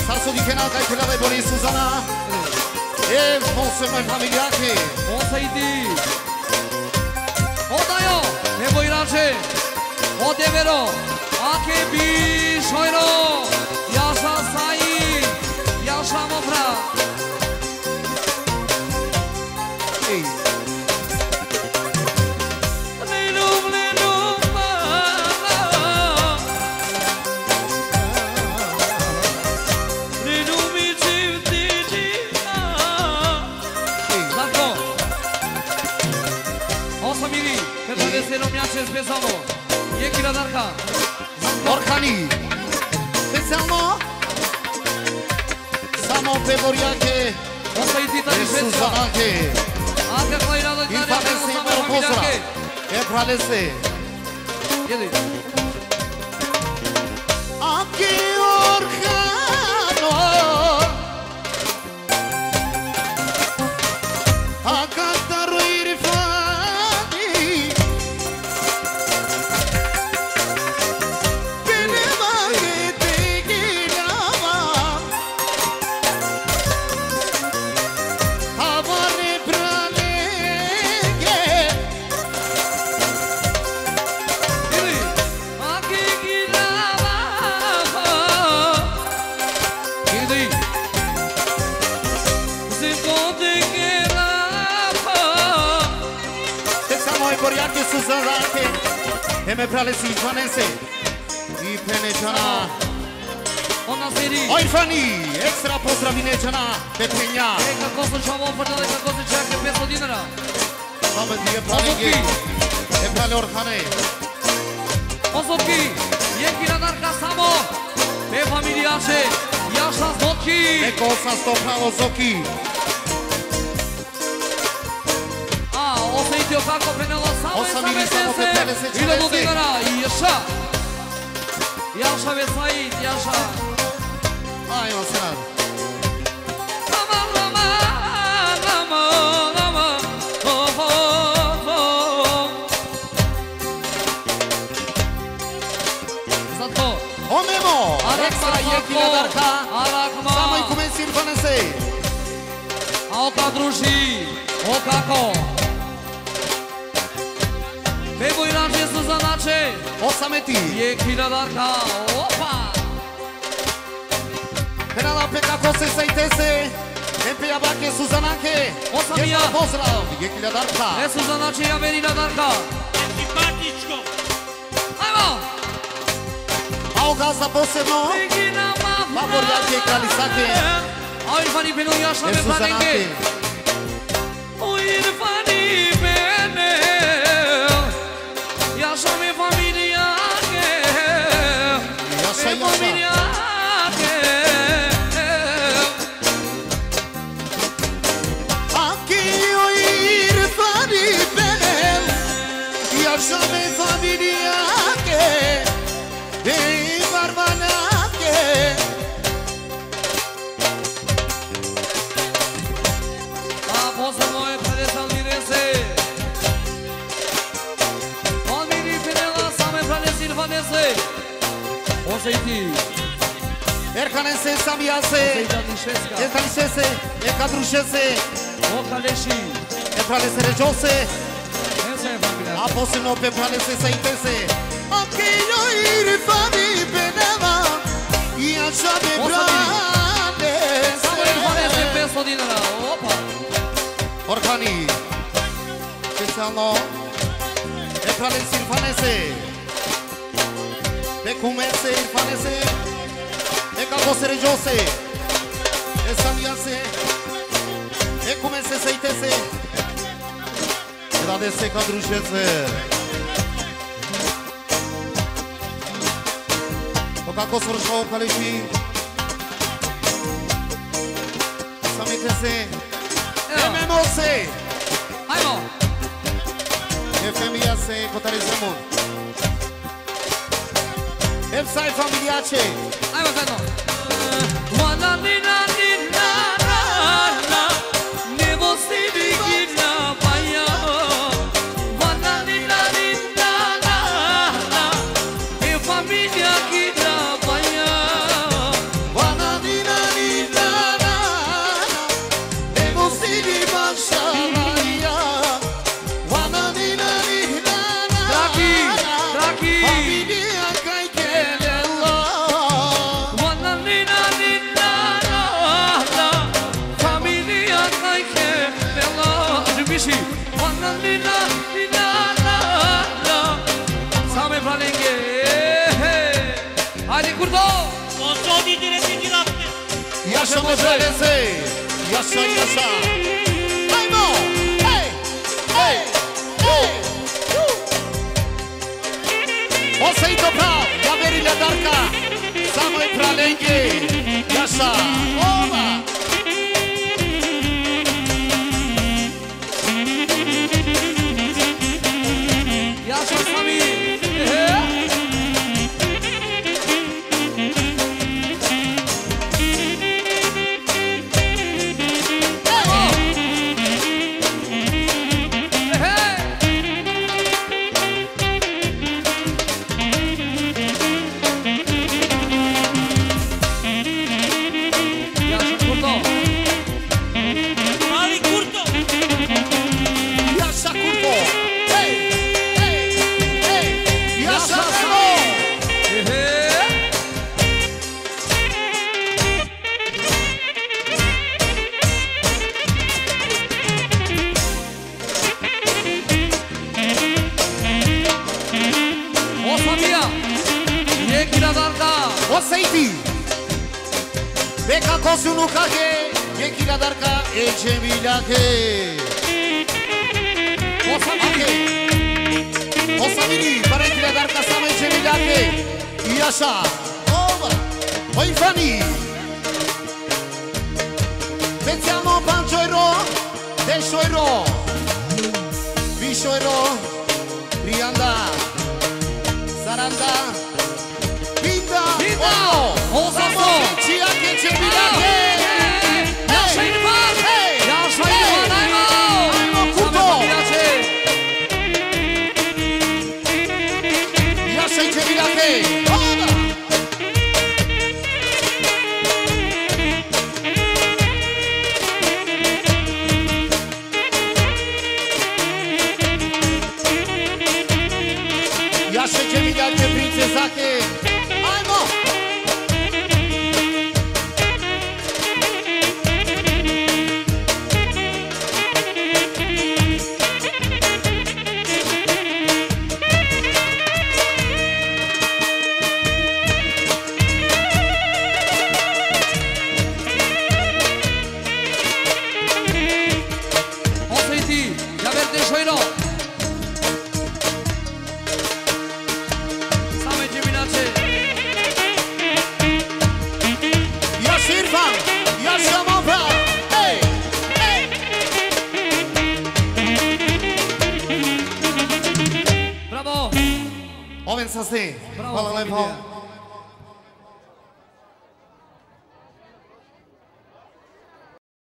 Sarso di Fenata e quella dei Boni Susana. E forse mai familiare. Osaiti. Odayo. Ne voi race. Odevero. Ake bishoiro. Yasha sai. Yasha mofra. Se non mi piace spesamo, Yeki la darka. Orkani. Speciamo. Samo Pevoriake. Osaiti tani spesa. Susana. Anche qua in Italia. Infatti siamo Posra. E Pralese. Yedi. Anche Orkano. Akantaro irfani. Susarake, e me pralesi Vanese, I penejana, Ona seri. Oi Fani, extra pozdravine-jana, Petenia. Kako su čamo fărdele, kako su čake peso dinara. Baba diye pralege, e prale Orhane. Ozoki, Yeki la darka samo. Pe familiaše, Yasha Zoki. Eko sam stopra Ozoki. Osaiti kako prenelo samo i Osamili same samo pe pralese tese. Ide do čelese. dinara, Yasha. Yasha Vesait, Yasha. Ai, o senat. O Memo, extra Yeki la darka. Samo I kumensir Vanese. Ao kadruži, o kako. Pe voi naše Suzanače. Osameti. Yeki la darka, opa. Penala pe kako se sajtese. Empe Abake Suzanake. Osamia. Jezda pozdrav, Yeki la darka. E Suzanače javeri la darka. Simpatičko. Ajmo. Au gazda posebno. Favoriake Kalisake. Au irfani penu Yasha E me planenge. Suzanake. O irfani pene. Yasha me familia ke. Yasha, Me Yasha. familia ke. Anche io irfani benem. Yasha me familiake. E barbanake. Poza moje pade saldirese. Almiri penela same pade silvanese. Osaiti. Erkanese Samiase. Osaiti E Kalisese. E Kadrușese. O Kaleshi. E Pralese Regiose. Esa e familia. A posebno pe Pralese Saitese. Anche io irfani benema. Yasha me Samo irfanese pralese. peso dinara. Opa. Orhani. Specijalno. E Pralese Irfanese. E Kumese Irfanese. E Kakose Regiose. E Samiase. E Kumese Saitese. E Radese Kadrușese. O Kakos Vršo Kaleši. Samitese. E Memose. Ajmo. E Femiase Cotarizemo. E Psai Familiace. Ajmo zajedno. Wana nina nina na na. Nebo si digina paya. Wana nina nina na na. E familia gina paya. Wana nina Yaşa meselesi. Yaşa yaşa. Haymo. Hey. Hey. Hey. O să-i topau. Ia verile Darca. Самый праленький. Yaşa. Oba. Yaşa Sami. Mali Curto. Yaşa Kurbo. Hey. Hey. Hey. Yaşa Memo. O Samia. E Kiradarka. O să-i Beka kosunu kage. E Kiradarka. E Cemilake. O Samike. O Samini. Para Kiradarka sama e Cemilake. Yaşa. Oba. Oi Fani. Pensiamo Panchoiro. Deshoiro. Bishoiro. Rianda. Saranda. Pinda. Pinda. O Osaso. Cia che Cemilake. Yaşa İrfan. Hey. Yaşa Hey. İrfan Aymo. Aymo Kurto. Sami Papilaçe. Yaşa Cemilake. Oba. Yaşa Cemilake princezake. Aymo. O Seyiti. Ya ver Deshoiro. Sami Cemilaçe. Yaşa İrfan. Yaşa Mopra. Hey. Hey. Bravo. Oven sa se. Bravo, Hvala lepo. familija.